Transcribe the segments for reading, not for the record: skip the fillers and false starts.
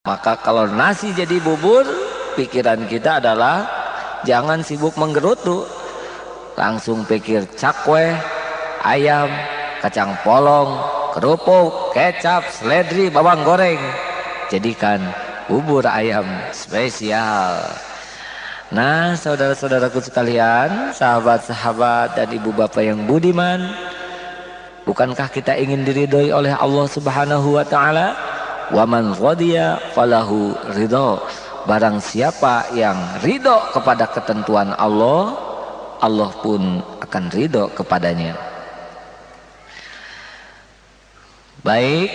Maka kalau nasi jadi bubur, pikiran kita adalah jangan sibuk menggerutu, langsung pikir cakwe, ayam, kacang polong, kerupuk, kecap, seledri, bawang goreng. Jadikan bubur ayam spesial. Nah, saudara-saudaraku sekalian, sahabat-sahabat dan ibu bapak yang budiman, bukankah kita ingin diridhoi oleh Allah Subhanahu wa taala? Wa man radiya falahu ridho. Barang siapa yang ridho kepada ketentuan Allah, Allah pun akan ridho kepadanya. Baik,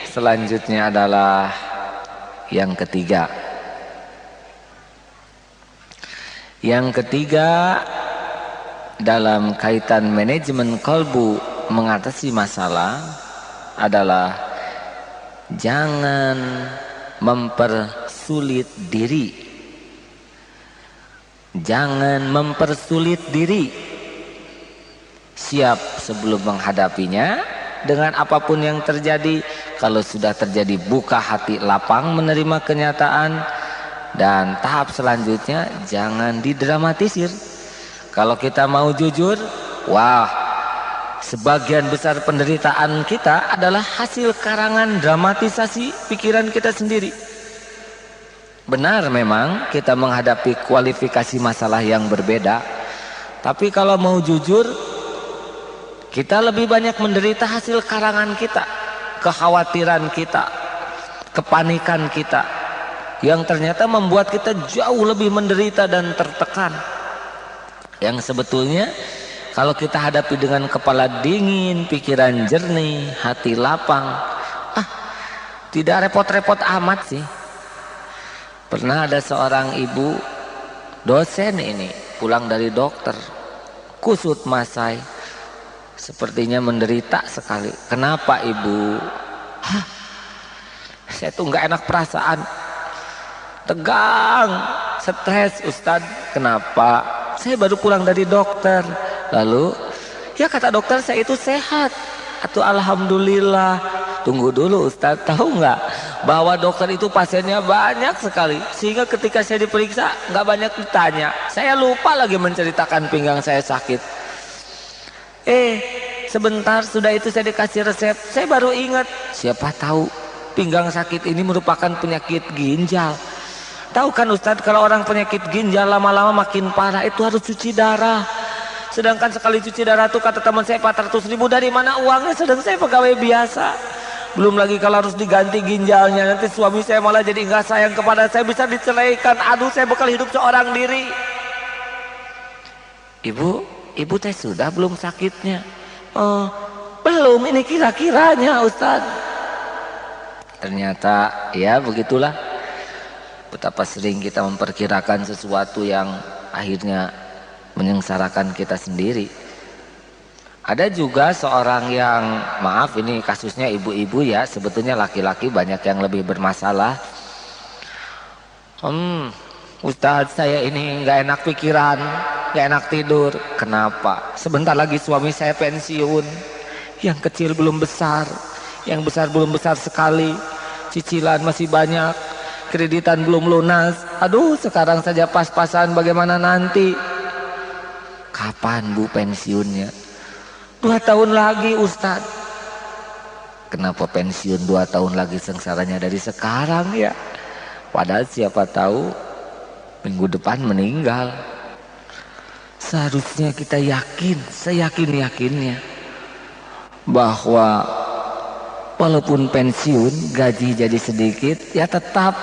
selanjutnya adalah yang ketiga. Yang ketiga dalam kaitan manajemen kalbu mengatasi masalah adalah jangan mempersulit diri. Jangan mempersulit diri. Siap sebelum menghadapinya dengan apapun yang terjadi. Kalau sudah terjadi, buka hati lapang menerima kenyataan. Dan tahap selanjutnya jangan didramatisir. Kalau kita mau jujur, wah, sebagian besar penderitaan kita adalah hasil karangan dramatisasi pikiran kita sendiri. Benar memang kita menghadapi kualifikasi masalah yang berbeda. Tapi kalau mau jujur, kita lebih banyak menderita hasil karangan kita, kekhawatiran kita, kepanikan kita, yang ternyata membuat kita jauh lebih menderita dan tertekan. Yang sebetulnya kalau kita hadapi dengan kepala dingin, pikiran jernih, hati lapang, tidak repot-repot amat sih. Pernah ada seorang ibu dosen ini pulang dari dokter, kusut masai, sepertinya menderita sekali. Kenapa ibu? Saya tuh nggak enak perasaan, tegang, stres Ustadz. Kenapa? Saya baru pulang dari dokter. Lalu, ya kata dokter saya itu sehat. Atau alhamdulillah. Tunggu dulu Ustadz, tahu nggak bahwa dokter itu pasiennya banyak sekali, sehingga ketika saya diperiksa nggak banyak ditanya. Saya lupa lagi menceritakan pinggang saya sakit. Sebentar sudah itu saya dikasih resep. Saya baru ingat, siapa tahu pinggang sakit ini merupakan penyakit ginjal. Tahu kan Ustadz, kalau orang penyakit ginjal lama-lama makin parah itu harus cuci darah. Sedangkan sekali cuci darah tuh kata teman saya 400.000. Dari mana uangnya, sedang saya pegawai biasa. Belum lagi kalau harus diganti ginjalnya, nanti suami saya malah jadi nggak sayang kepada saya, bisa diceraikan. Aduh, saya bakal hidup seorang diri. Ibu teh sudah belum sakitnya? Belum, ini kira-kiranya Ustadz. Ternyata ya begitulah. Betapa sering kita memperkirakan sesuatu yang akhirnya menyengsarakan kita sendiri. Ada juga seorang yang, maaf ini kasusnya ibu-ibu ya, sebetulnya laki-laki banyak yang lebih bermasalah. Ustadz, saya ini nggak enak pikiran, nggak enak tidur. Kenapa? Sebentar lagi suami saya pensiun. Yang kecil belum besar, yang besar belum besar sekali, cicilan masih banyak, kreditan belum lunas. Aduh, sekarang saja pas-pasan, bagaimana nanti? Kapan Bu pensiunnya? 2 tahun lagi Ustadz. Kenapa pensiun 2 tahun lagi, sengsaranya dari sekarang ya? Padahal siapa tahu minggu depan meninggal. Seharusnya kita yakin, seyakin-yakinnya, bahwa walaupun pensiun, gaji jadi sedikit, ya tetap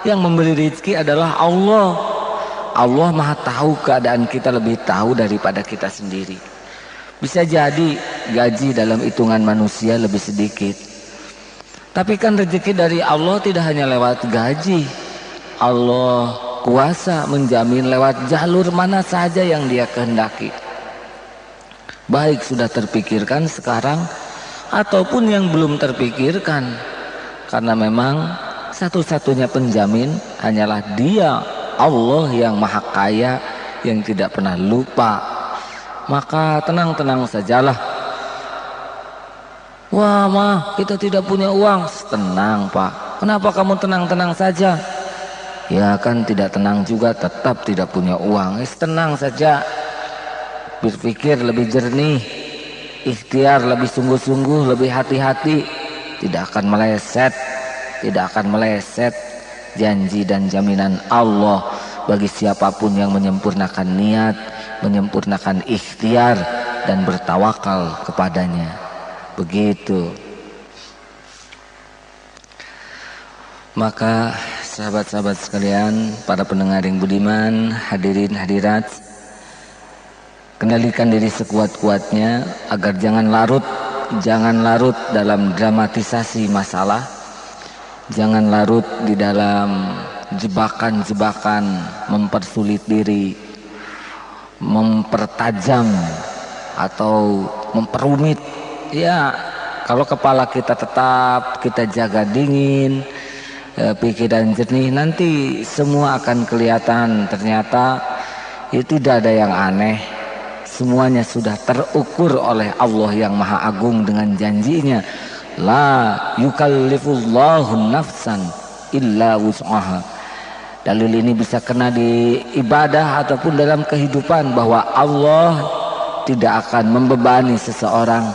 yang memberi rezeki adalah Allah. Allah Maha tahu keadaan kita, lebih tahu daripada kita sendiri. Bisa jadi gaji dalam hitungan manusia lebih sedikit, tapi kan rezeki dari Allah tidak hanya lewat gaji. Allah kuasa menjamin lewat jalur mana saja yang Dia kehendaki. Baik sudah terpikirkan sekarang ataupun yang belum terpikirkan, karena memang satu-satunya penjamin hanyalah Dia, Allah yang Maha Kaya, yang tidak pernah lupa. Maka tenang-tenang sajalah. Wah, kita tidak punya uang. Tenang Pak, Kenapa kamu tenang-tenang saja? Ya kan tidak tenang juga, tetap tidak punya uang. Tenang saja, berpikir lebih jernih, ikhtiar lebih sungguh-sungguh, lebih hati-hati, tidak akan meleset, tidak akan meleset janji dan jaminan Allah bagi siapapun yang menyempurnakan niat, menyempurnakan ikhtiar dan bertawakal kepadanya. Begitu. Maka sahabat-sahabat sekalian, para pendengar yang budiman, hadirin hadirat, kendalikan diri sekuat-kuatnya agar jangan larut dalam dramatisasi masalah, jangan larut di dalam jebakan-jebakan mempersulit diri, mempertajam atau memperumit. Ya, kalau kepala kita tetap kita jaga dingin, pikiran jernih, nanti semua akan kelihatan. Ternyata itu tidak ada yang aneh, semuanya sudah terukur oleh Allah yang Maha Agung dengan janjinya, la yukallifullahu nafsan illa wus'aha. Dalil ini bisa kena di ibadah ataupun dalam kehidupan, bahwa Allah tidak akan membebani seseorang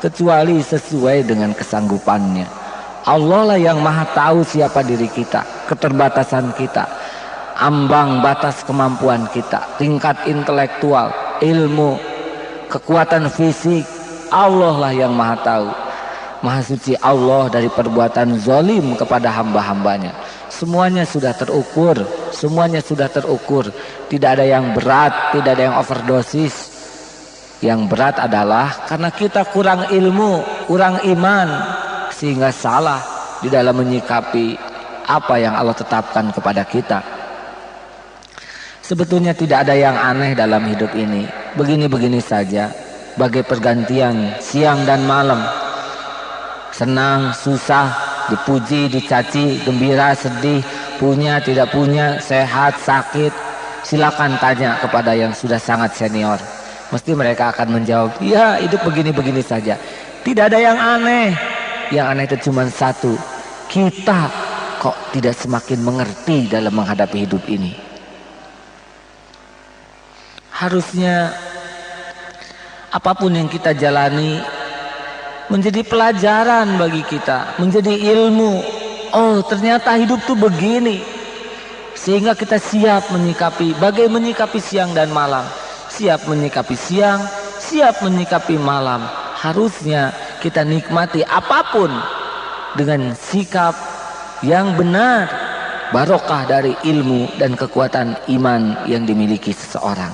kecuali sesuai dengan kesanggupannya. Allah lah yang Maha tahu siapa diri kita, keterbatasan kita, ambang batas kemampuan kita, tingkat intelektual, ilmu, kekuatan fisik. Allah lah yang Maha tahu. Maha suci Allah dari perbuatan zalim kepada hamba-hambanya. Semuanya sudah terukur, semuanya sudah terukur. Tidak ada yang berat, tidak ada yang overdosis. Yang berat adalah karena kita kurang ilmu, kurang iman, sehingga salah di dalam menyikapi apa yang Allah tetapkan kepada kita. Sebetulnya tidak ada yang aneh dalam hidup ini. Begini-begini saja, bagai pergantian siang dan malam. Senang, susah, dipuji, dicaci, gembira, sedih, punya, tidak punya, sehat, sakit. Silakan tanya kepada yang sudah sangat senior. Mesti mereka akan menjawab, ya hidup begini-begini saja. Tidak ada yang aneh. Yang aneh itu cuma satu, kita kok tidak semakin mengerti dalam menghadapi hidup ini. Harusnya apapun yang kita jalani menjadi pelajaran bagi kita, menjadi ilmu. Oh, ternyata hidup tuh begini. Sehingga kita siap menyikapi, bagaimana menyikapi siang dan malam. Siap menyikapi siang, siap menyikapi malam. Harusnya kita nikmati apapun dengan sikap yang benar, barokah dari ilmu dan kekuatan iman yang dimiliki seseorang.